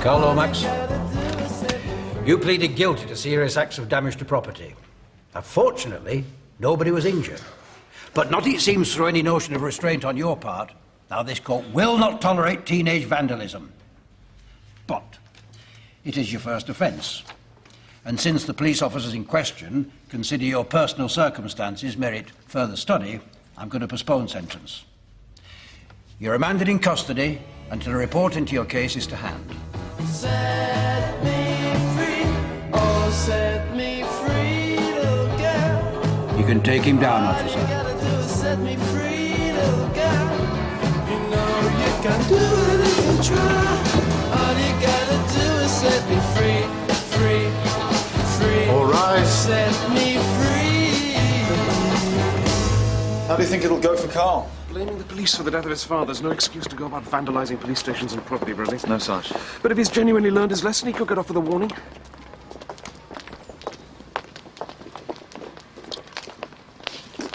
Carl Lomax, you pleaded guilty to serious acts of damage to property. Now, fortunately, nobody was injured. But not, it seems, through any notion of restraint on your part. Now, this court will not tolerate teenage vandalism. But it is your first offence. And since the police officers in question consider your personal circumstances merit further study, I'm going to postpone sentence. You're remanded in custody until a report into your case is to hand. Set me free, oh, set me free, little girl. You can take him down, All you officer. gotta do is set me free, little girl. You know you can do it if you try. All you gotta do is set me free, free, free. All right. Set me free. How do you think it'll go for Carl? Blaming the police for the death of his father is no excuse to go about vandalising police stations and property, Bradley. No, Sarge. But if he's genuinely learned his lesson, he could get off with a warning.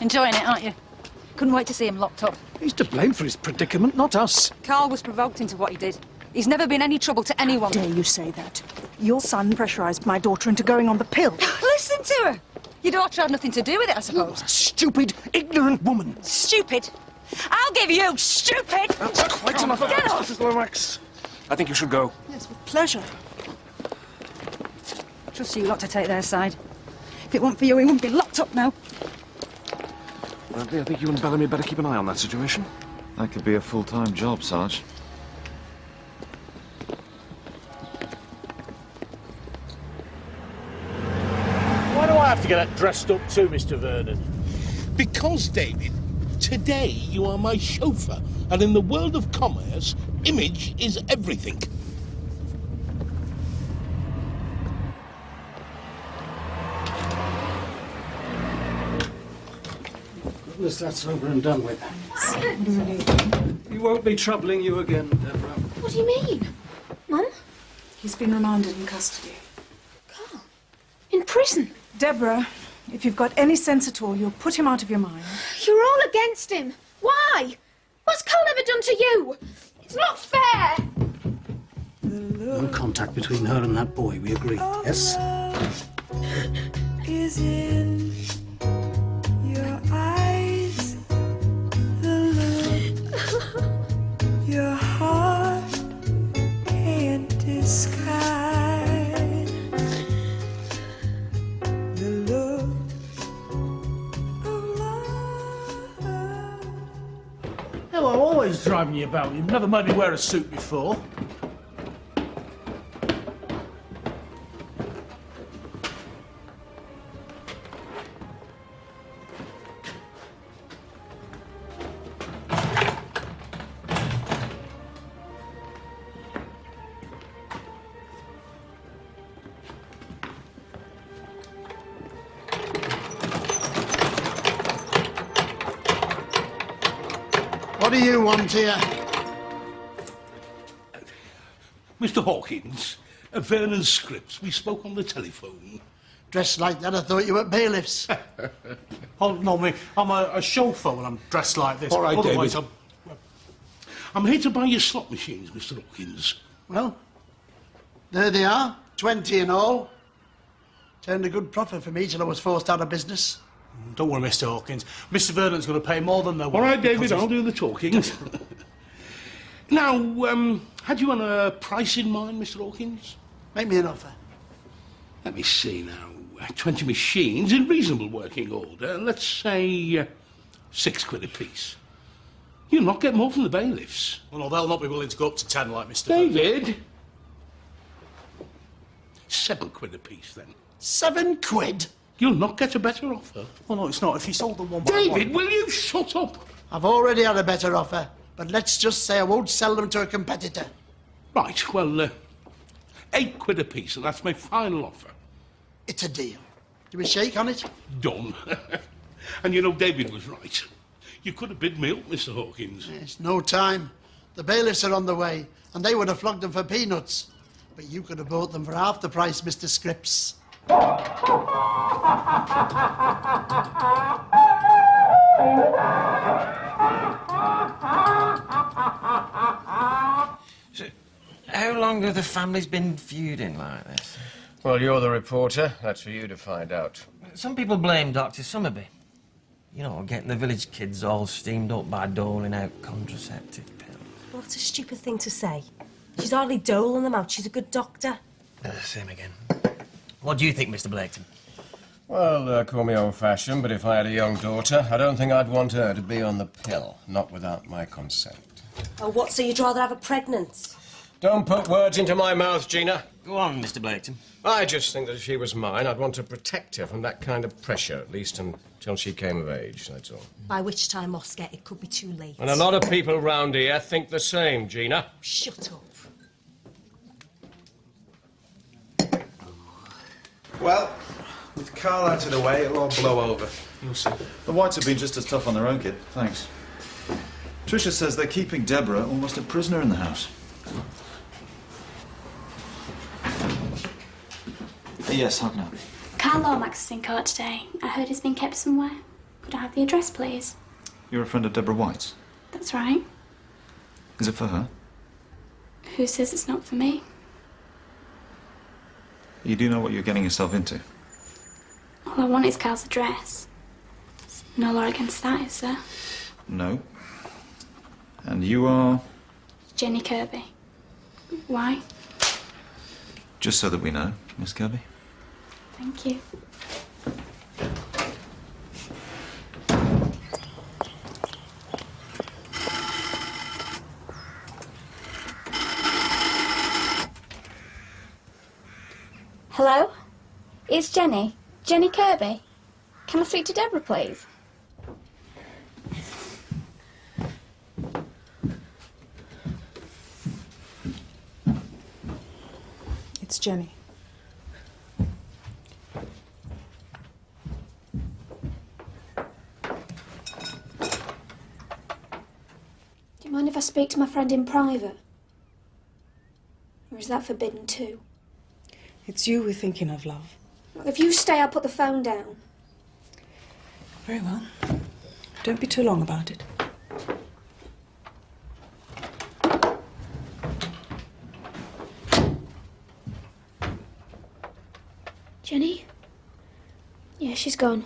Enjoying it, aren't you? Couldn't wait to see him locked up. He's to blame for his predicament, not us. Carl was provoked into what he did. He's never been any trouble to anyone. Dare you say that? Your son pressurised my daughter into going on the pill. Listen to her. Your daughter had nothing to do with it, I suppose. Stupid, ignorant woman. Stupid. I'll give you stupid. That's quite enough of Get that, off. Mrs. Lomax. I think you should go. Yes, with pleasure. Trust you lot to take their side. If it weren't for you, he wouldn't be locked up now. Bradley, I think you and Bellamy better keep an eye on that situation. That could be a full-time job, Sarge. Why do I have to get that dressed up too, Mr. Vernon? Because, David, today you are my chauffeur, and in the world of commerce, image is everything. Goodness, that's over and done with. He won't be troubling you again, Deborah. What do you mean? Mum? He's been remanded in custody. Carl? In prison? Deborah, if you've got any sense at all, you'll put him out of your mind. You're all against him. Why? What's Carl ever done to you? It's not fair. No contact between her and that boy, we agree, yes? Is in your eyes, the look your heart can't describe. The look of love. Hell, I'm always driving you about. You've never made me wear a suit before. What do you want here? Mr. Hawkins, Vernon Scripps, we spoke on the telephone. Dressed like that, I thought you were bailiffs. Oh, no, me. I'm a chauffeur when I'm dressed like this. All right, Otherwise, David. I'm here to buy your slot machines, Mr. Hawkins. Well, there they are, 20 in all. Turned a good profit for me till I was forced out of business. Don't worry, Mr. Hawkins. Mr. Vernon's going to pay more than they want. All right, David, because I'll do the talking. Now, had you a price in mind, Mr. Hawkins? Make me an offer. Let me see now. 20 machines in reasonable working order. Let's say £6 a piece. You'll not get more from the bailiffs. Well, no, they'll not be willing to go up to 10 like Mr. David! £7 a piece, then. £7? You'll not get a better offer. Oh, no, it's not. If you sold them one by one... David, will you shut up? I've already had a better offer, but let's just say I won't sell them to a competitor. Right, well, £8 a piece, and that's my final offer. It's a deal. Do we shake on it? Done. And you know, David was right. You could have bid me up, Mr. Hawkins. It's no time. The bailiffs are on the way, and they would have flogged them for peanuts. But you could have bought them for half the price, Mr. Scripps. How long have the families been feuding like this? Well, you're the reporter. That's for you to find out. Some people blame Dr. Summerby. You know, getting the village kids all steamed up by doling out contraceptive pills. Well, it's a stupid thing to say. She's hardly doling them out. She's a good doctor. Same again. What do you think, Mr. Blaketon? Well, call me old-fashioned, but if I had a young daughter, I don't think I'd want her to be on the pill, not without my consent. Oh, what, so you'd rather have her pregnant? Don't put words into my mouth, Gina. Go on, Mr. Blaketon. I just think that if she was mine, I'd want to protect her from that kind of pressure, at least until she came of age, that's all. By which time, Oscar, it could be too late. And a lot of people round here think the same, Gina. Shut up. Well, with Carl out of the way, it'll all blow over. You'll see. The Whites have been just as tough on their own, kid. Thanks. Tricia says they're keeping Deborah almost a prisoner in the house. Yes, how can I help you? Carl Lomax is in court today. I heard he's been kept somewhere. Could I have the address, please? You're a friend of Deborah White's? That's right. Is it for her? Who says it's not for me? You do know what you're getting yourself into? All I want is Carl's address. There's no law against that, is there? No. And you are? Jenny Kirby. Why? Just so that we know, Miss Kirby. Thank you. Hello? It's Jenny. Jenny Kirby. Can I speak to Deborah, please? It's Jenny. Do you mind if I speak to my friend in private? Or is that forbidden too? It's you we're thinking of, love. If you stay, I'll put the phone down. Very well. Don't be too long about it. Jenny? Yeah, she's gone.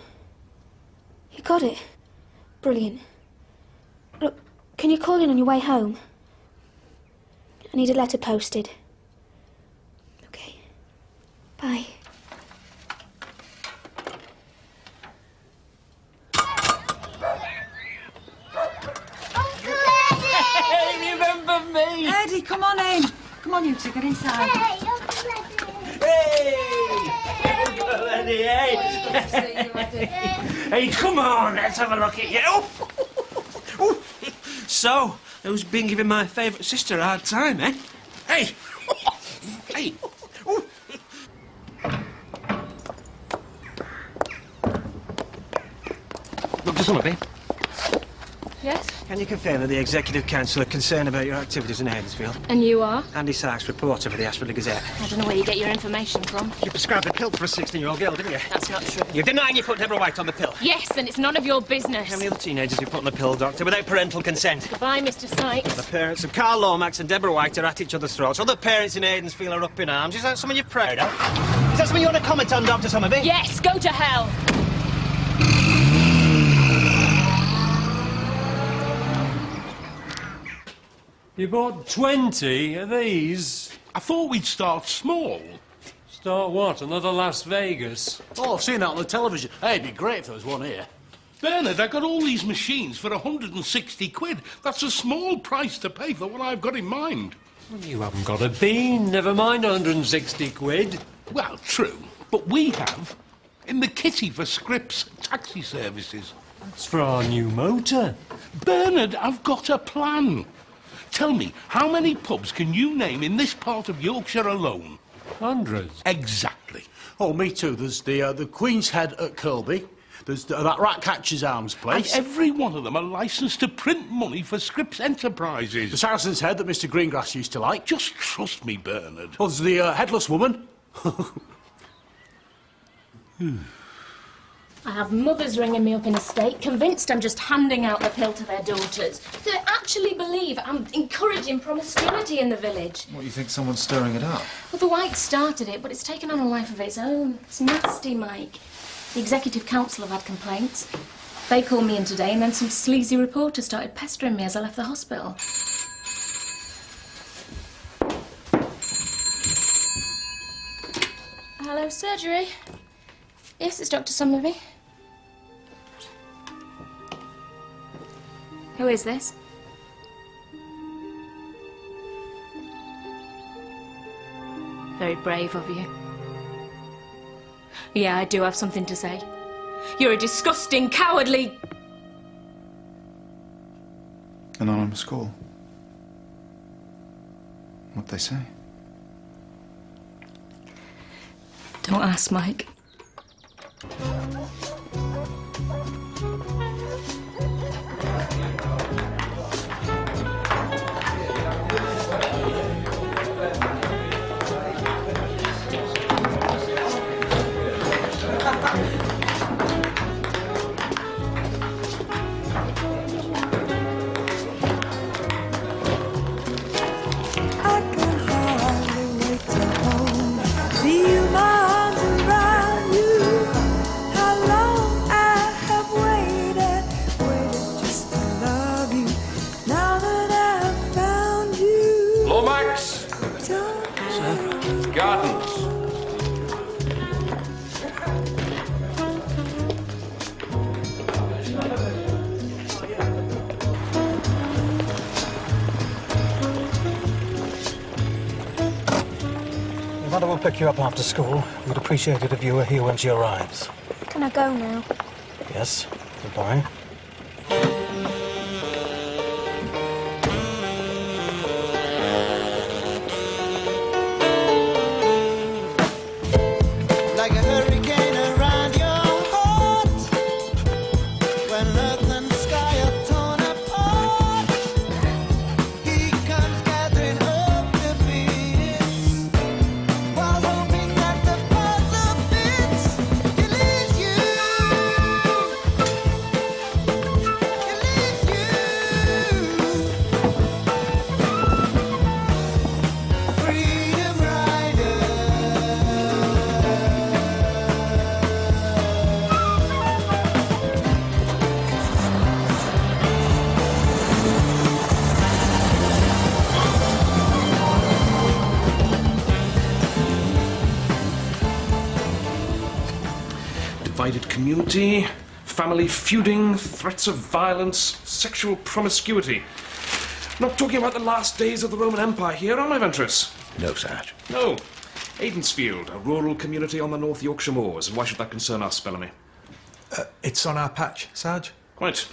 You got it. Brilliant. Look, can you call in on your way home? I need a letter posted. Okay. Bye. Hey, remember me? Eddie, come on in. Come on, you two, get inside. Hey, Uncle Eddie, hey! Hey, come on, let's have a look at you. Oh. So, who's been giving my favourite sister a hard time, eh? Hey! Hey! Dr. Summerby, Yes? can you confirm that the Executive Council are concerned about your activities in Aidensfield? And you are? Andy Sykes, reporter for the Ashford Gazette. I don't know where you get your information from. You prescribed a pill for a 16-year-old girl, didn't you? That's not true. You're denying you put Deborah White on the pill. Yes, and it's none of your business. How many other teenagers you put on the pill, Doctor, without parental consent? Goodbye, Mr. Sykes. The parents of Carl Lomax and Deborah White are at each other's throats. Other parents in Aidensfield are up in arms. Is that something you're proud of? Is that something you want to comment on, Dr. Summerby? Yes, go to hell. You bought 20 of these? I thought we'd start small. Start what? Another Las Vegas? Oh, I've seen that on the television. Hey, it'd be great if there was one here. Bernard, I got all these machines for 160 quid. That's a small price to pay for what I've got in mind. Well, you haven't got a bean, never mind 160 quid. Well, true, but we have. In the kitty for Scripps taxi services. That's for our new motor. Bernard, I've got a plan. Tell me, how many pubs can you name in this part of Yorkshire alone? Hundreds. Exactly. Oh, me too. There's the Queen's Head at Kirby. There's that Ratcatcher's Arms place. And every one of them are licensed to print money for Scripps Enterprises. The Saracen's Head that Mr. Greengrass used to like. Just trust me, Bernard. Oh, there's the Headless Woman. I have mothers ringing me up in a state, convinced I'm just handing out the pill to their daughters. They actually believe I'm encouraging promiscuity in the village. What, you think someone's stirring it up? Well, the Whites started it, but it's taken on a life of its own. It's nasty, Mike. The Executive Council have had complaints. They called me in today, and then some sleazy reporter started pestering me as I left the hospital. Hello, surgery. Yes, it's Dr. Somerby. Who is this? Very brave of you. Yeah, I do have something to say. You're a disgusting, cowardly... Anonymous call. What'd they say? Don't ask, Mike. Mother will pick you up after school. We'd appreciate it if you were here when she arrives. Can I go now? Yes. Goodbye. Like a hurricane around your heart, when earth and sky are torn apart, he comes gathering up the pieces, while hoping that the puzzle fits. He leaves you, freedom rider. Divided community, family feuding, threats of violence, sexual promiscuity. Not talking about the last days of the Roman Empire here, am I, Ventris? No, Sarge. No. Aidensfield, a rural community on the North Yorkshire moors. And why should that concern us, Bellamy? It's on our patch, Sarge. Quite.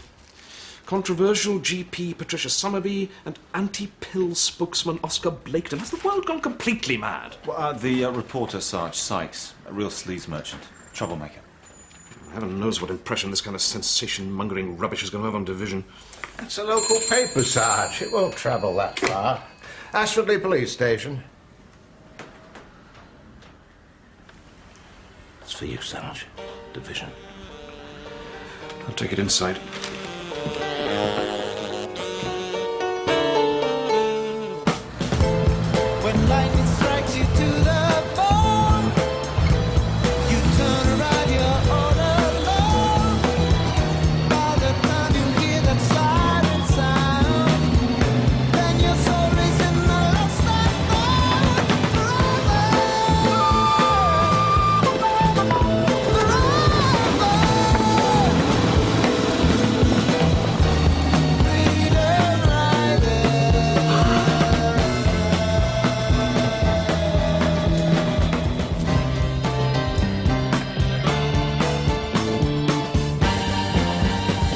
Controversial GP Patricia Somerby and anti-pill spokesman Oscar Blaketon. Has the world gone completely mad? Well, the reporter, Sarge Sykes, a real sleaze merchant, troublemaker. Heaven knows what impression this kind of sensation-mongering rubbish is going to have on Division. It's a local paper, Sarge. It won't travel that far. Ashfordley Police Station. It's for you, Sarge. Division. I'll take it inside. When lightning strikes you to the bone, you turn around, you're all alone. By the time you hear that siren sound, then your soul is in the lost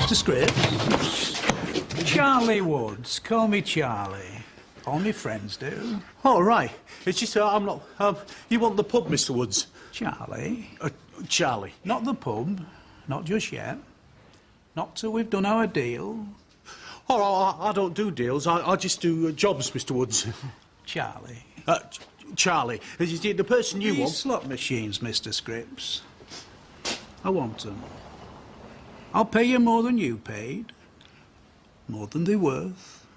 Mr. Scripps? Charlie Woods. Call me Charlie. All my friends do. Oh, right. It's just I'm not... you want the pub, Mr. Woods? Charlie? Charlie. Not the pub. Not just yet. Not till we've done our deal. Oh, I don't do deals. I just do jobs, Mr. Woods. Charlie. Charlie. The person you These want... slot machines, Mr. Scripps. I want them. I'll pay you more than you paid. More than they're worth.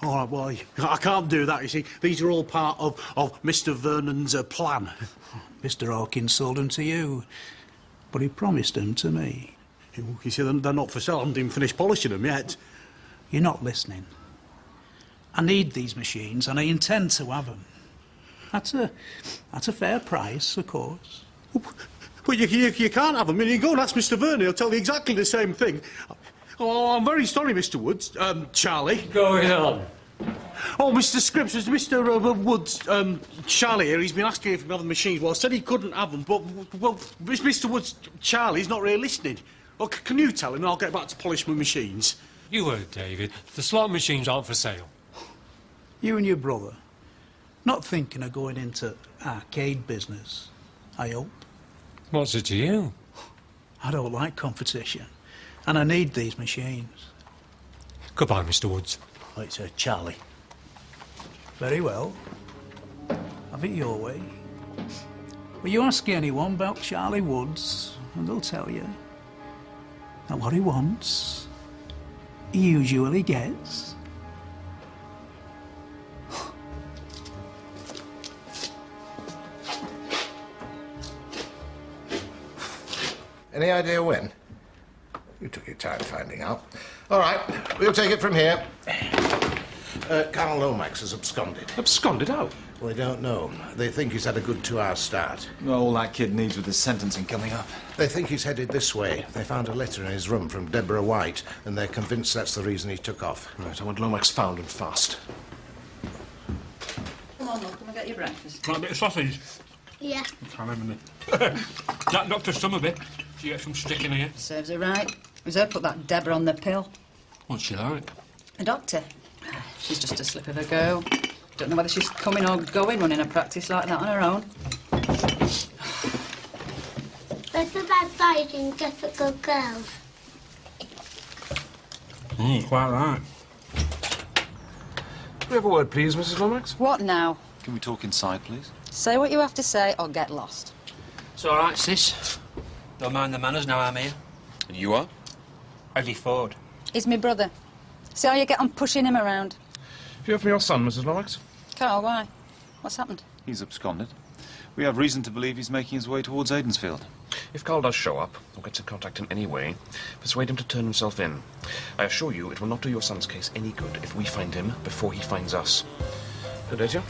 All right, well, I can't do that, you see. These are all part of Mr. Vernon's plan. Mr. Hawkins sold them to you, but he promised them to me. You see, they're not for sale. I haven't even finished polishing them yet. You're not listening. I need these machines, and I intend to have them. That's a fair price, of course. But you can't have them. I mean, you go and ask Mr. Vernon, he'll tell you exactly the same thing. Oh, I'm very sorry, Mr. Woods. Charlie. Going on? Oh, Mr. Scripps, it's Mr. Woods. Charlie here, he's been asking if he can have the machines. Well, I said he couldn't have them, but, well, Mr. Woods, Charlie's not really listening. Well, can you tell him and I'll get back to polish my machines? You heard, David. The slot machines aren't for sale. You and your brother, not thinking of going into arcade business, I hope. What's it to you? I don't like competition, and I need these machines. Goodbye, Mr. Woods. Oh, it's Charlie. Very well. Have it your way. Will you ask anyone about Charlie Woods, and they'll tell you that what he wants, he usually gets. Any idea when? You took your time finding out. All right, we'll take it from here. Colonel Lomax has absconded. Absconded how? Well, they don't know. They think he's had a good 2-hour start. Well, all that kid needs with his sentencing coming up. They think he's headed this way. They found a letter in his room from Deborah White, and they're convinced that's the reason he took off. Right, I want Lomax found and fast. Come on, look, come and get your breakfast. Want a bit of sausage? Yeah. Come in a minute. That Dr. Summerby, she get some stick in here. Serves her right. It was her put that Deborah on the pill. What's she like? A doctor. She's just a slip of a girl. Don't know whether she's coming or going running a practice like that on her own. What's about fighting difficult girls? Quite right. Can we have a word, please, Mrs. Lomax? What now? Can we talk inside, please? Say what you have to say or get lost. It's all right, sis. Don't mind the manners now I'm here. And you are? Eddie Ford. He's my brother. See how you get on pushing him around? Have you heard from your son, Mrs. Lomax? Carl, why? What's happened? He's absconded. We have reason to believe he's making his way towards Aidensfield. If Carl does show up, or gets in contact in any way, persuade him to turn himself in. I assure you, it will not do your son's case any good if we find him before he finds us. Good day to you.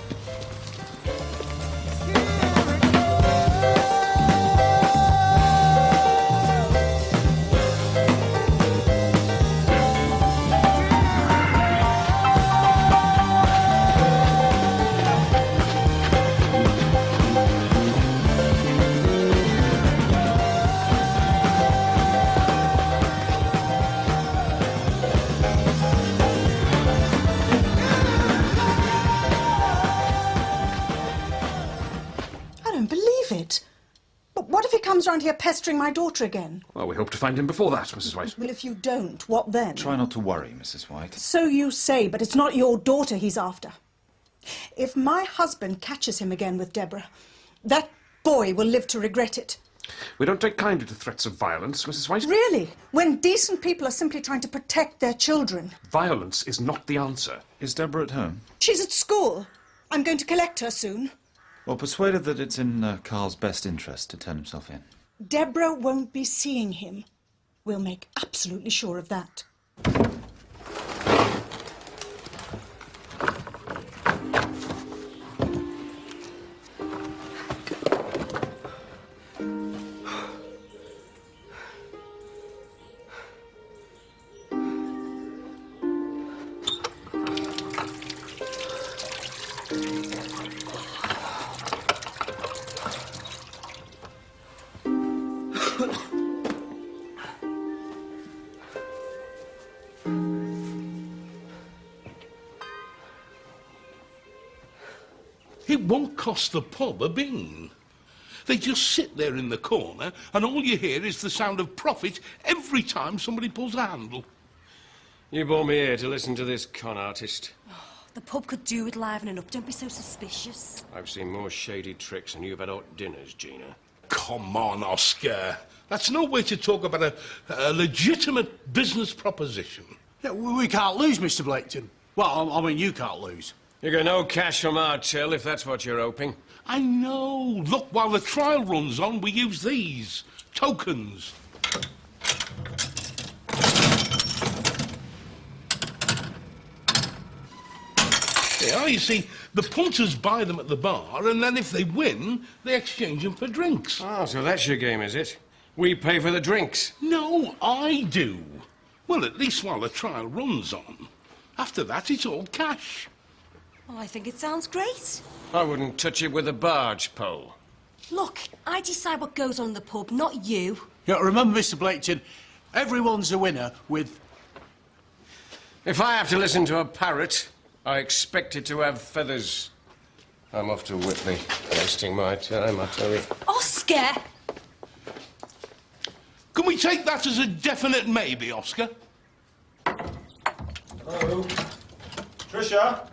Around here pestering my daughter again. Well, we hope to find him before that, Mrs. White. Well, if you don't, what then? Try not to worry, Mrs. White. So you say, but it's not your daughter he's after. If my husband catches him again with Deborah, that boy will live to regret it. We don't take kindly to threats of violence, Mrs. White. Really? When decent people are simply trying to protect their children. Violence is not the answer. Is Deborah at home? She's at school. I'm going to collect her soon. Well, persuade her that it's in Carl's best interest to turn himself in. Deborah won't be seeing him. We'll make absolutely sure of that. It won't cost the pub a bean. They just sit there in the corner and all you hear is the sound of profit every time somebody pulls a handle. You brought me here to listen to this con artist. The pub could do with livening up. Don't be so suspicious. I've seen more shady tricks than you've had hot dinners, Gina. Come on, Oscar. That's no way to talk about a legitimate business proposition. Yeah, we can't lose, Mr. Blaketon. Well, I mean, you can't lose. You get no cash from our till, if that's what you're hoping. I know. Look, while the trial runs on, we use these. Tokens. Yeah, you see, the punters buy them at the bar, and then if they win, they exchange them for drinks. Oh, so that's your game, is it? We pay for the drinks. No, I do. Well, at least while the trial runs on. After that, it's all cash. Well, I think it sounds great. I wouldn't touch it with a barge pole. Look, I decide what goes on in the pub, not you. Yeah, remember, Mr. Blaketon, everyone's a winner with... If I have to listen to a parrot, I expect it to have feathers. I'm off to Whitley. Wasting my time, I tell you. Oscar! Can we take that as a definite maybe, Oscar? Hello? Tricia?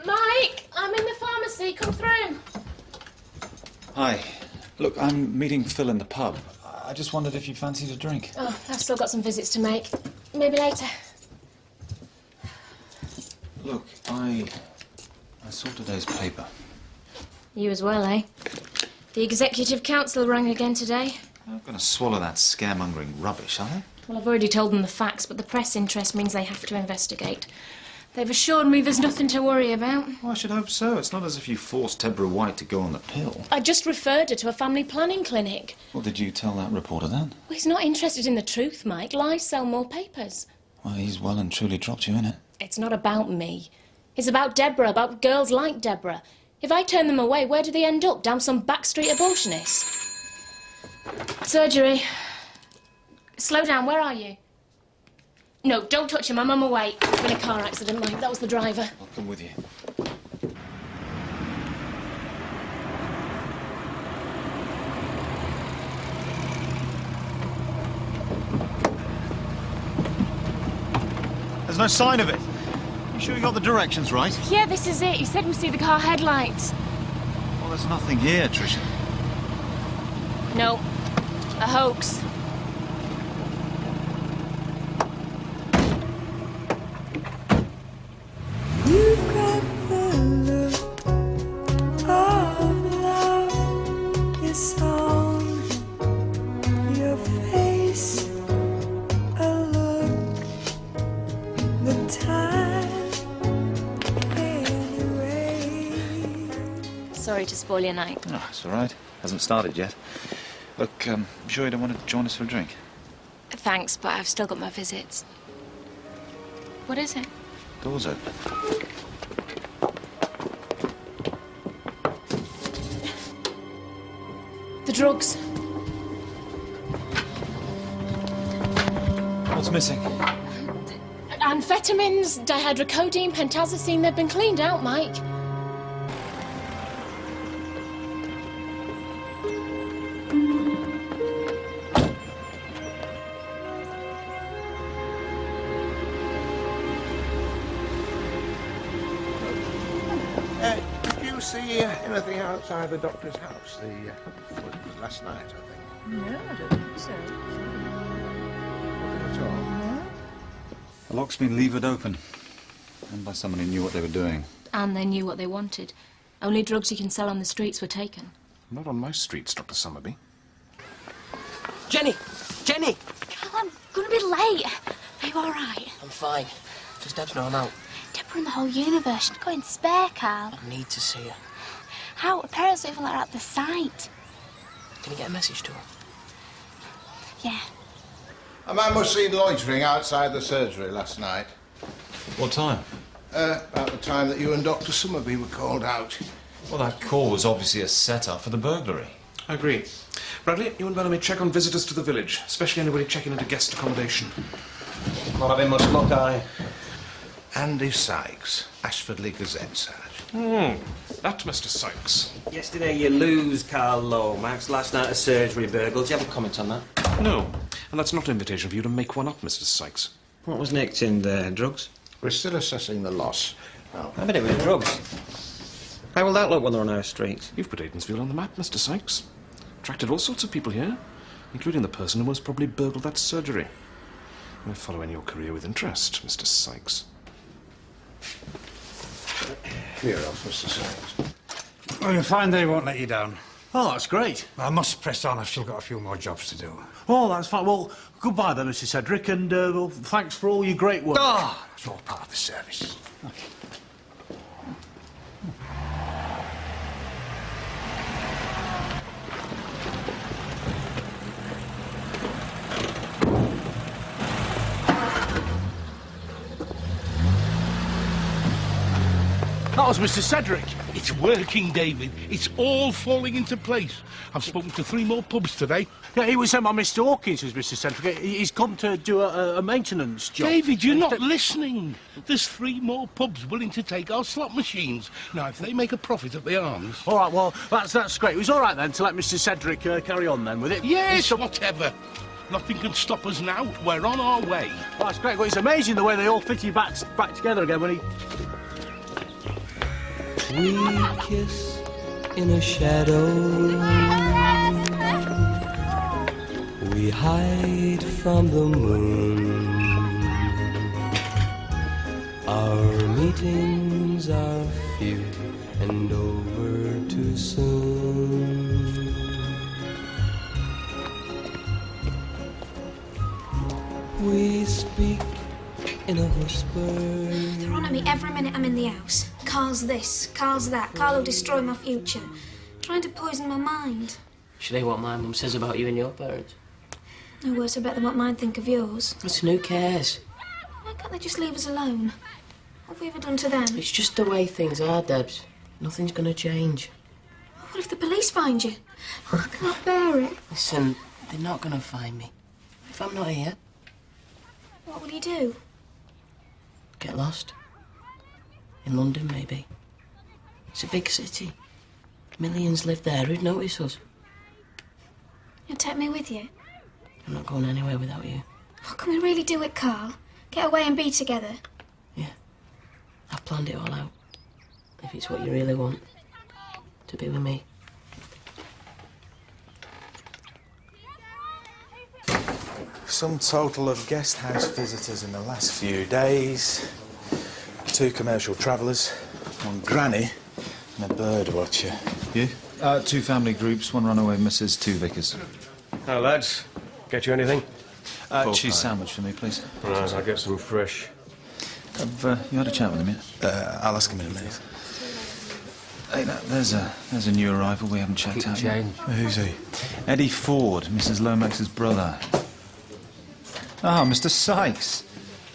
Mike, I'm in the pharmacy. Come through. Hi. Look, I'm meeting Phil in the pub. I just wondered if you fancied a drink. Oh, I've still got some visits to make. Maybe later. Look, I saw today's paper. You as well, eh? The Executive Council rang again today. I'm going to swallow that scaremongering rubbish, are they? Well, I've already told them the facts, but the press interest means they have to investigate. They've assured me there's nothing to worry about. Well, I should hope so. It's not as if you forced Deborah White to go on the pill. I just referred her to a family planning clinic. What did you tell that reporter then? Well, he's not interested in the truth, Mike. Lies sell more papers. Well, he's well and truly dropped you, innit? It's not about me. It's about Deborah, about girls like Deborah. If I turn them away, where do they end up? Down some backstreet abortionist? Surgery. Slow down, where are you? No, don't touch him, I'm on my way. It's been a car accident, Mike. That was the driver. I'll come with you. There's no sign of it. You sure you got the directions right? Yeah, this is it. He said we see the car headlights. Well, there's nothing here, Tricia. No, a hoax. You've got the look of love. It's on your face. A look, the time anyway. Sorry to spoil your night. Oh, it's all right. Hasn't started yet. Look, I'm sure you don't want to join us for a drink. Thanks, but I've still got my visits. What is it? Door's open. The drugs. What's missing? Amphetamines, dihydrocodeine, pentazocine, they've been cleaned out, Mike. Did you see anything outside the doctor's house? It was last night, I think. No, I don't think so. Nothing at all. The lock's been levered open. And by someone who knew what they were doing. And they knew what they wanted. Only drugs you can sell on the streets were taken. Not on most streets, Dr. Summerby. Jenny! Jenny! Carl, I'm gonna be late. Are you all right? I'm fine. Just Deb's know I'm out. Deborah in the whole universe. She'd go in spare, Carl. I need to see her. How? Her parents don't even let her out the site. Can you get a message to her? Yeah. A man was seen loitering outside the surgery last night. What time? About the time that you and Dr. Summerby were called out. Well, that call was obviously a set-up for the burglary. I agree. Bradley, you and Bellamy check on visitors to the village, especially anybody checking into guest accommodation. Not having much luck, are Andy Sykes, Ashfordley Gazette, Sarge. That Mr. Sykes. Yesterday you lose Carl Lomax, last night a surgery burgle. Do you have a comment on that? No, and that's not an invitation for you to make one up, Mr. Sykes. What was nicked in there? Drugs? We're still assessing the loss. Oh. I bet it was drugs. How will that look when they're on our streets? You've put Aidensfield on the map, Mr. Sykes. Attracted all sorts of people here. including the person who most probably burgled that surgery. We're following your career with interest, Mr. Sykes. Clear off, Mr. Sykes. Well, you'll find they won't let you down. Oh, that's great. I must press on. I've still got a few more jobs to do. Oh, that's fine. Well, goodbye then, Mr. Cedric, and well, thanks for all your great work. Ah, it's all part of the service. That was Mr. Cedric. It's working, David. It's all falling into place. I've spoken to 3 more pubs today. Yeah, he was sent by Mr. Hawkins, was Mr. Cedric. He's come to do a maintenance job. David, you're not listening. There's 3 more pubs willing to take our slot machines. Now, if they make a profit at the Arms... All right, well, that's great. It was all right, then, to let Mr. Cedric carry on, then, with it. Yes, whatever. Nothing can stop us now. We're on our way. Well, that's great. Well, it's amazing the way they all fit you back together again when he... We kiss in a shadow. We hide from the moon. Our meetings are few and over too soon. We speak in a whisper. They're on at me every minute I'm in the house. Carl's this, Carl's that. Carl will destroy my future. Trying to poison my mind. Should I hear what my mum says about you and your parents? No worse, I bet than what mine think of yours. Listen, who cares? Why can't they just leave us alone? What have we ever done to them? It's just the way things are, Debs. Nothing's gonna change. What if the police find you? I cannot bear it. Listen, they're not gonna find me. If I'm not here, What will you do? get lost. In London, maybe. It's a big city. Millions live there. Who'd notice us? You'll take me with you? I'm not going anywhere without you. Oh, can we really do it, Carl? Get away and be together? I've planned it all out. If it's what you really want, to be with me. Sum total of guest house visitors in the last few days. 2 commercial travellers, 1 granny, and a bird watcher. You? 2 family groups, 1 runaway missus, 2 vicars. Now, lads, get you anything? Cheese sandwich for me, please. Right, I'll get some fresh. Have you had a chat with him yet? I'll ask him in a minute. Hey, there's a new arrival we haven't checked out yet. Who's he? Eddie Ford, Mrs. Lomax's brother. Ah, Mr. Sykes.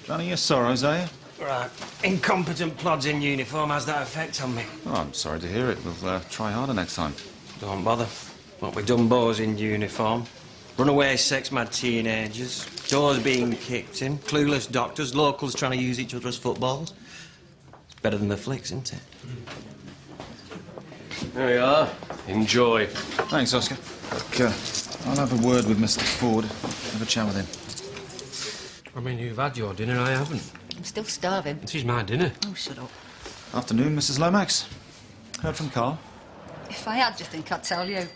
Drowning your sorrows, are you? Right. Incompetent plods in uniform has that effect on me. Oh, I'm sorry to hear it. We'll try harder next time. Don't bother. What with Dumbos in uniform, runaway sex-mad teenagers, doors being kicked in, clueless doctors, locals trying to use each other as footballs. It's better than the flicks, isn't it? There we are. Enjoy. Thanks, Oscar. Look, I'll have a word with Mr. Ford. Have a chat with him. I mean, you've had your dinner, I haven't. I'm still starving. This is my dinner. Oh, shut up. Afternoon, Mrs. Lomax. Heard from Carl? If I had, do you think I'd tell you?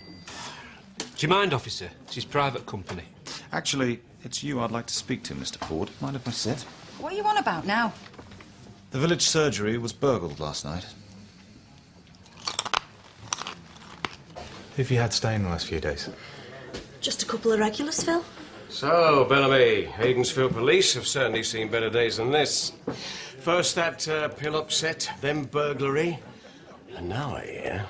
Do you mind, officer? It's his private company. Actually, it's you I'd like to speak to, Mr. Ford. Mind if I sit? What are you on about now? The village surgery was burgled last night. Who've you had staying the last few days? Just a couple of regulars, Phil. So, Bellamy, Haydensfield police have certainly seen better days than this. First that pill upset, then burglary, and now I hear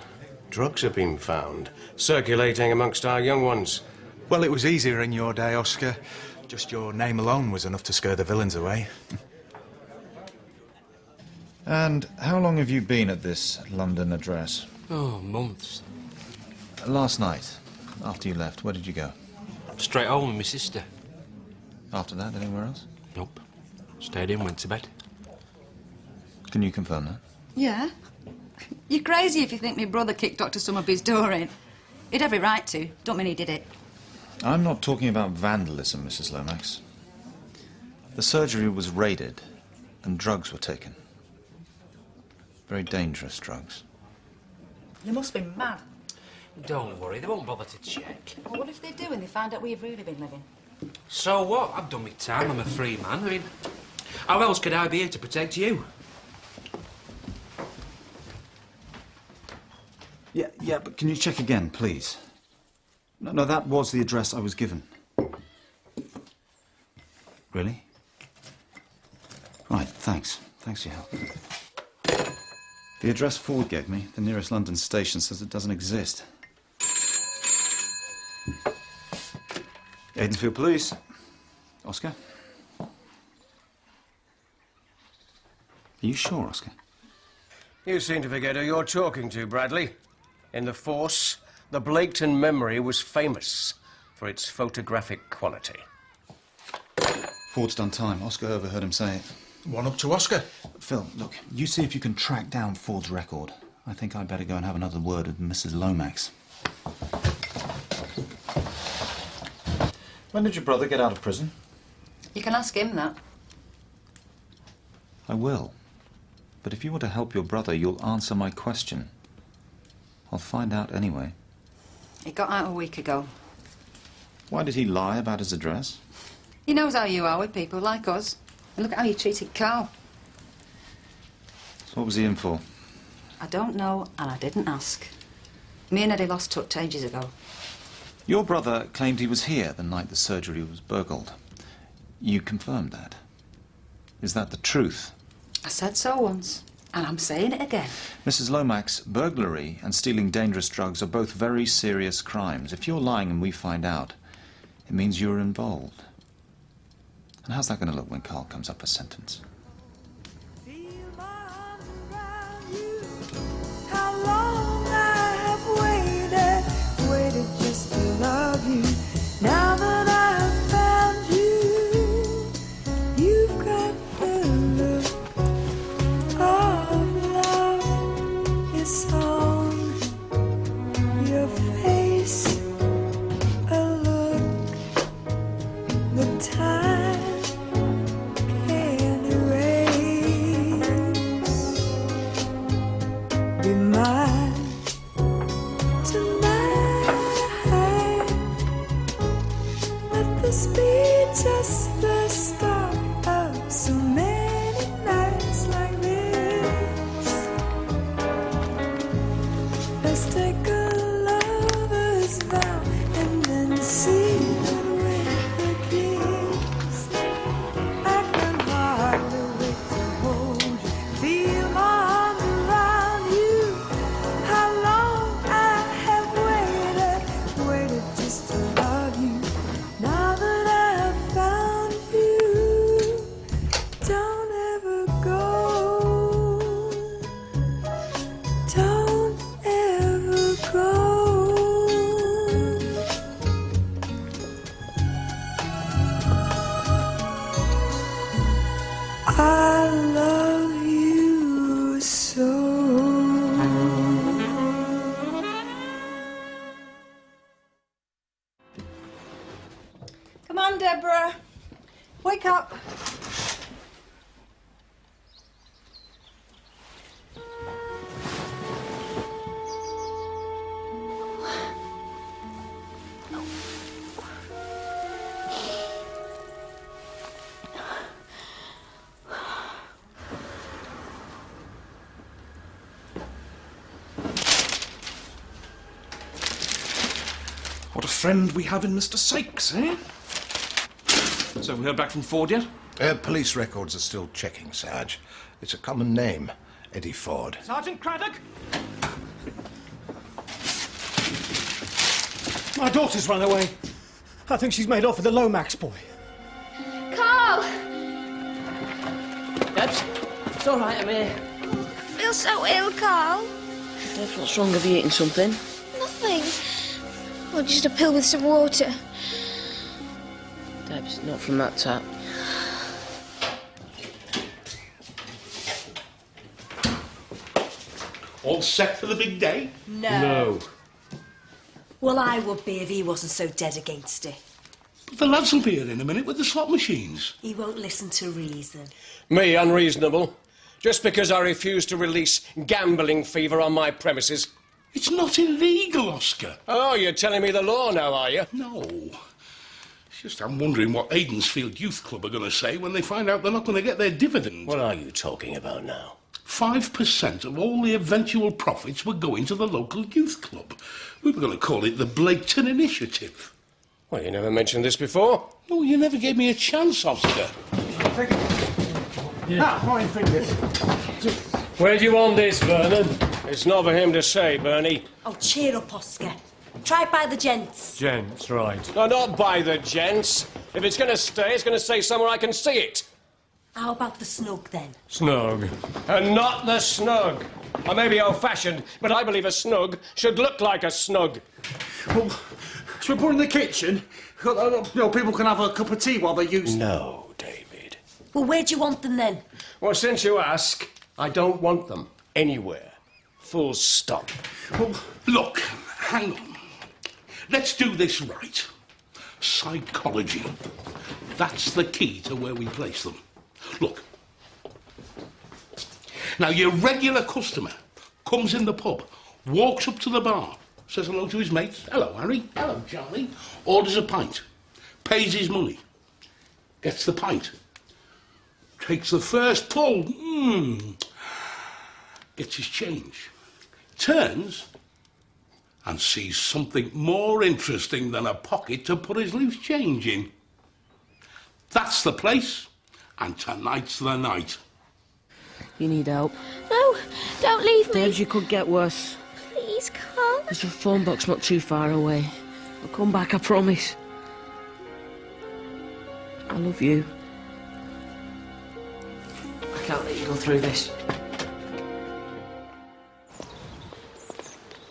drugs have been found, circulating amongst our young ones. Well, it was easier in your day, Oscar. Just your name alone was enough to scare the villains away. And how long have you been at this London address? Oh, months. Last night, after you left, where did you go? Straight home with my sister. After that, anywhere else? Nope. Stayed in, went to bed. Can you confirm that? Yeah. You're crazy if you think my brother kicked Dr. Summerby's door in. He'd every right to. Don't mean he did it. I'm not talking about vandalism, Mrs. Lomax. The surgery was raided and drugs were taken. Very dangerous drugs. You must be mad. Don't worry, they won't bother to check. Well, what if they do and they find out where you've really been living? So what? I've done my time. I'm a free man. I mean, how else could I be here to protect you? Yeah, but can you check again, please? No, that was the address I was given. Really? Right, thanks. Thanks for your help. The address Ford gave me, the nearest London station, says it doesn't exist. Aidensfield Police. Oscar? Are you sure, Oscar? You seem to forget who you're talking to, Bradley. In the Force, the Blaketon memory was famous for its photographic quality. Ford's done time. Oscar overheard him say it. One up to Oscar. Phil, look, you see if you can track down Ford's record. I think I'd better go and have another word with Mrs. Lomax. When did your brother get out of prison? You can ask him that. I will. But if you want to help your brother, you'll answer my question. I'll find out anyway. He got out a week ago. Why did he lie about his address? He knows how you are with people like us. And look at how you treated Carl. So what was he in for? I don't know, and I didn't ask. Me and Eddie lost touch ages ago. Your brother claimed he was here the night the surgery was burgled. You confirmed that. Is that the truth? I said so once, and I'm saying it again. Mrs. Lomax, burglary and stealing dangerous drugs are both very serious crimes. If you're lying and we find out, it means you're involved. And how's that going to look when Carl comes up for sentence? How long I have waited just to love you. Now that I have found you, you've got the look of love. It's on your face, a look, the time can't erase. Be mine tonight. Let this be just the start of so many nights like this. Let's take a lover's vow and then seal it with a kiss. I can hardly wait to hold you, feel my arms around you. How long I have waited just to love you. Now that I have found you, don't ever go. Don't ever go. I love you so. Come on, Deborah. Wake up. What a friend we have in Mr. Sykes, eh? So, we heard back from Ford yet? Police records are still checking, Sarge. It's a common name, Eddie Ford. Sergeant Craddock? My daughter's run away. I think she's made off with the Lomax boy. Carl! Debs, it's all right, I'm here. I feel so ill, Carl. Debs, what's wrong? Have you eaten something? Nothing. Well, just a pill with some water. Debs, not from that tap. All set for the big day? No. Well, I would be if he wasn't so dead against it. The lads will be here in a minute with the slot machines. He won't listen to reason. Me unreasonable? Just because I refuse to release gambling fever on my premises? It's not illegal, Oscar. Oh, you're telling me the law now, are you? No. It's just I'm wondering what Aidensfield Youth Club are going to say when they find out they're not going to get their dividend. What are you talking about now? 5% of all the eventual profits were going to the local youth club. We were going to call it the Blaketon Initiative. Well, you never mentioned this before. Oh, you never gave me a chance, Oscar. Where do you want this, Vernon? It's not for him to say, Bernie. Oh, cheer up, Oscar. Try it by the gents. Gents, right. No, not by the gents. If it's going to stay somewhere I can see it. How about the snug, then? Snug. And not the snug. I may be old-fashioned, but I believe a snug should look like a snug. Well, should we put it in the kitchen? You know, people can have a cup of tea while they use... No, David. Well, where do you want them, then? Well, since you ask, I don't want them anywhere. Full stop. Well, look, hang on. Let's do this right. Psychology. That's the key to where we place them. Look. Now, your regular customer comes in the pub, walks up to the bar, says hello to his mates. Hello, Harry. Hello, Charlie. Orders a pint. Pays his money. Gets the pint. Takes the first pull. Gets his change. Turns and sees something more interesting than a pocket to put his loose change in. That's the place, and tonight's the night. You need help. No, don't leave me. Debs, you could get worse. Please come. There's a phone box not too far away. I'll come back, I promise. I love you. I can't let you go through this.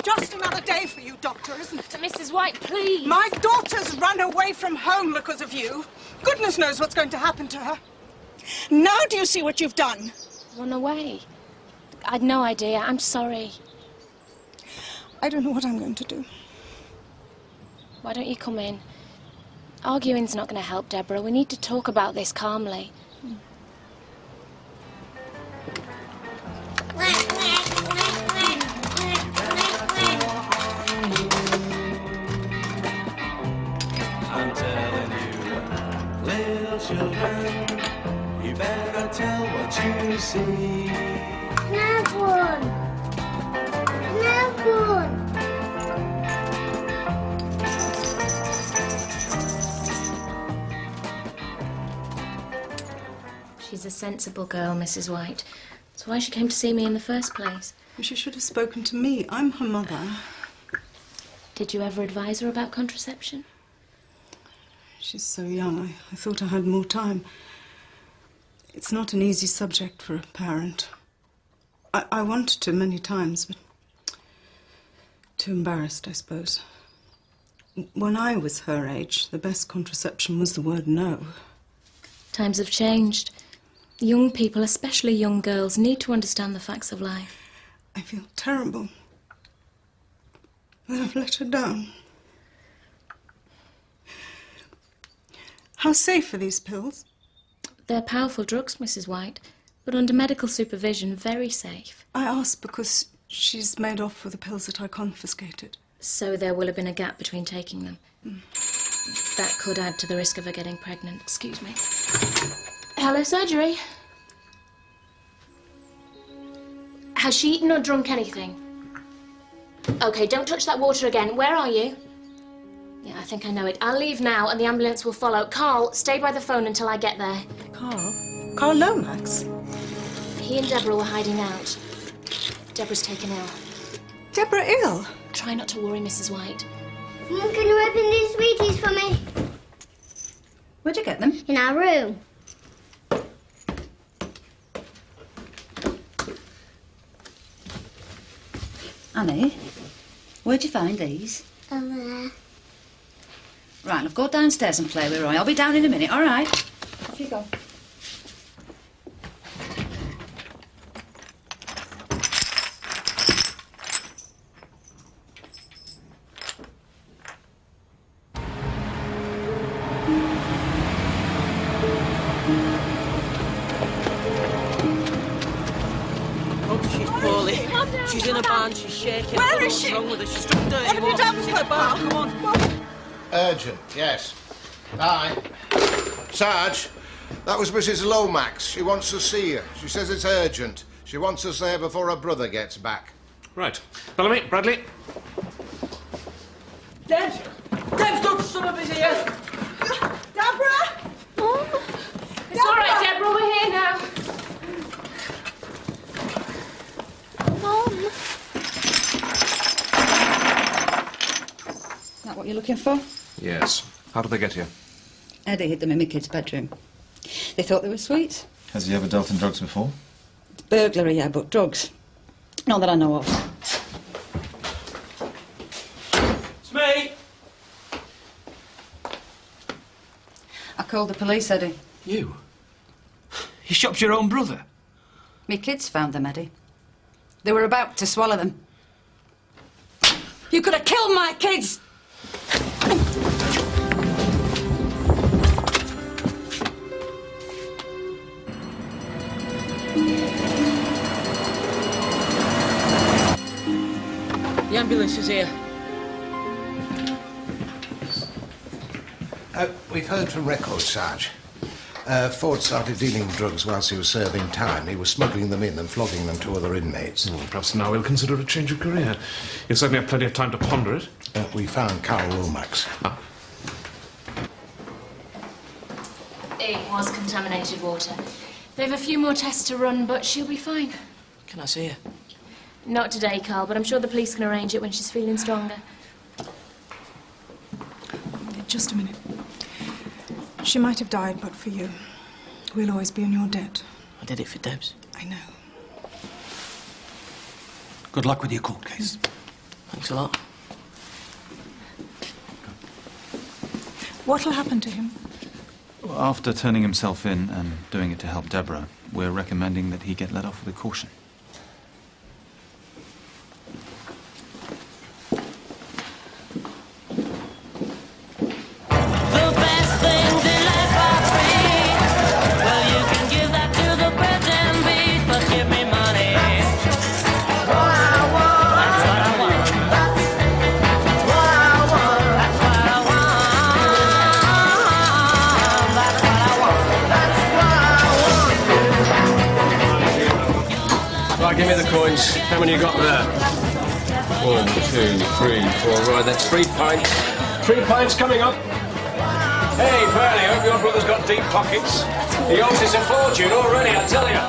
Just another day for you, Doctor, isn't it? Mrs. White, please. My daughter's run away from home because of you. Goodness knows what's going to happen to her. Now do you see what you've done? Run away? I'd no idea. I'm sorry. I don't know what I'm going to do. Why don't you come in? Arguing's not going to help, Deborah. We need to talk about this calmly. I'm telling you, little children, you better tell what you see. Never. Never. She's a sensible girl, Mrs. White. That's why she came to see me in the first place. She should have spoken to me. I'm her mother. Did you ever advise her about contraception? She's so young. I thought I had more time. It's not an easy subject for a parent. I wanted to many times, but too embarrassed, I suppose. When I was her age, the best contraception was the word no. Times have changed. Young people, especially young girls, need to understand the facts of life. I feel terrible that I've let her down. How safe are these pills? They're powerful drugs, Mrs. White, but under medical supervision, very safe. I ask because she's made off with the pills that I confiscated. So there will have been a gap between taking them. That could add to the risk of her getting pregnant. Excuse me. Hello, surgery. Has she eaten or drunk anything? OK, don't touch that water again. Where are you? Yeah, I think I know it. I'll leave now and the ambulance will follow. Carl, stay by the phone until I get there. Carl? Carl Lomax? He and Deborah were hiding out. Deborah's taken ill. Deborah ill? Try not to worry, Mrs. White. Mum, can you open these sweeties for me? Where'd you get them? In our room. Annie, where'd you find these? There. Right, I'll go downstairs and play with Roy. I'll be down in a minute, all right? Off you go. Oh, she's poorly. She's in a barn, she's shaking. Where is she? What's wrong with her? She's done dirty. What have you done with her, Bob? Come on. Urgent, yes. Aye. Sarge, that was Mrs. Lomax. She wants to see you. She says it's urgent. She wants us there before her brother gets back. Right. Bellamy, Bradley. Deb's got some of his ears. Deborah! It's all right, Deborah, we're here now. Mom. Is that what you're looking for? Yes. How did they get here? Eddie hid them in my kid's bedroom. They thought they were sweets. Has he ever dealt in drugs before? Burglary, yeah, but drugs. Not that I know of. It's me. I called the police, Eddie. You? You shot your own brother? Me kids found them, Eddie. They were about to swallow them. You could have killed my kids! The ambulance is here. We've heard from records, Sarge. Ford started dealing drugs whilst he was serving time. He was smuggling them in and flogging them to other inmates. Perhaps now we'll consider a change of career. You'll certainly have plenty of time to ponder it. We found Carol Lomax. It was contaminated water. They have a few more tests to run, but she'll be fine. Can I see her? Not today, Carl, but I'm sure the police can arrange it when she's feeling stronger. Just a minute. She might have died, but for you. We'll always be in your debt. I did it for Debs. I know. Good luck with your court case. Thanks a lot. What'll happen to him? Well, after turning himself in and doing it to help Deborah, we're recommending that he get let off with a caution. Give me the coins. How many you got there? 1, 2, 3, 4. Right, that's 3 pints. 3 pints coming up. Hey, Bernie, hope your brother's got deep pockets. He owes us a fortune already, I tell you.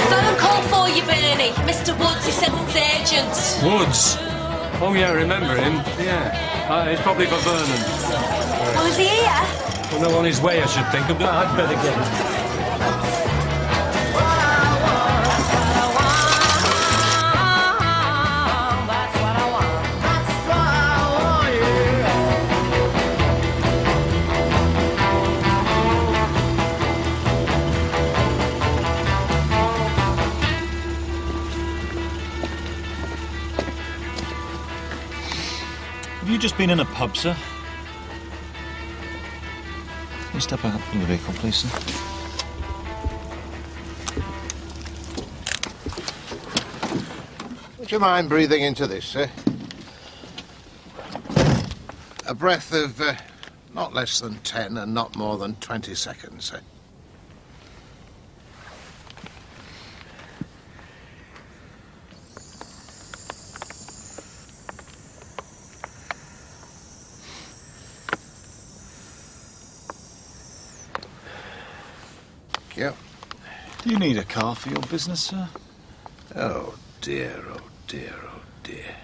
Someone called for you, Bernie. Mr. Woods, he said it's urgent. Woods? Oh, yeah, I remember him. Yeah. It's probably for Vernon. Oh, is he here? Well, no, on his way, I should think. I'd better get him. Have you just been in a pub, sir? Can you step up in the vehicle, please, sir? Would you mind breathing into this, sir? A breath of not less than 10 and not more than 20 seconds, sir. Yep. Do you need a car for your business, sir? Oh dear, oh dear, oh dear.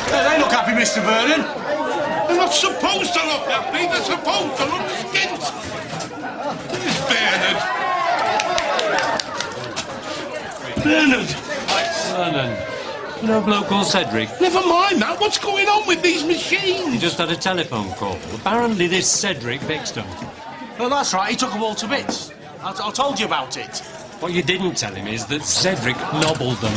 They look happy, Mr. Vernon. They're not supposed to look happy. They're supposed to look skint. Where's Bernard? Bernard! Vernon. You know a bloke called Cedric? Never mind that. What's going on with these machines? He just had a telephone call. Apparently this Cedric fixed them. Oh, that's right. He took them all to bits. I told you about it. What you didn't tell him is that Cedric nobbled them.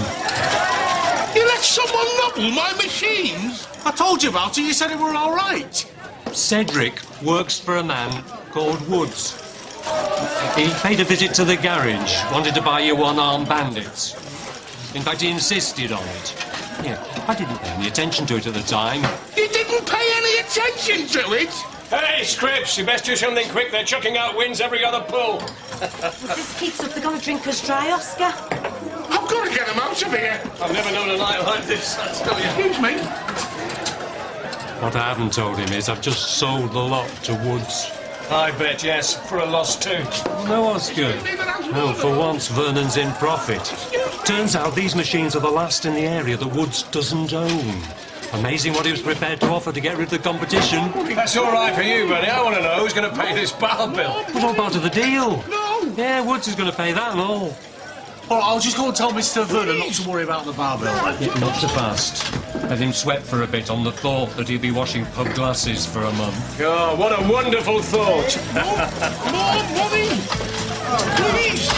You let someone nobble my machines? I told you about it. You said it were all right. Cedric works for a man called Woods. He paid a visit to the garage, wanted to buy you one-armed bandits. In fact, he insisted on it. Yeah, I didn't pay any attention to it at the time. You didn't pay any attention to it? Hey, Scripps, you best do something quick. They're chucking out winds every other pull. If this keeps up, they're going to drink us dry, Oscar. I've got to get them out of here. I've never known a night like this, I tell you. Excuse me. What I haven't told him is I've just sold the lot to Woods. I bet, yes, for a loss too. No, Oscar. No, for once, Vernon's in profit. Turns out these machines are the last in the area that Woods doesn't own. Amazing what he was prepared to offer to get rid of the competition. That's all right for you, Benny. I want to know who's going to pay this bar bill. It was all part of the deal. No. Yeah, Woods is going to pay that and all. All right, I'll just go and tell Mr. Vernon not to worry about the bar bill. Yeah, not so fast. Let him sweat for a bit on the thought that he'll be washing pub glasses for a month. Oh, what a wonderful thought. More money! Please!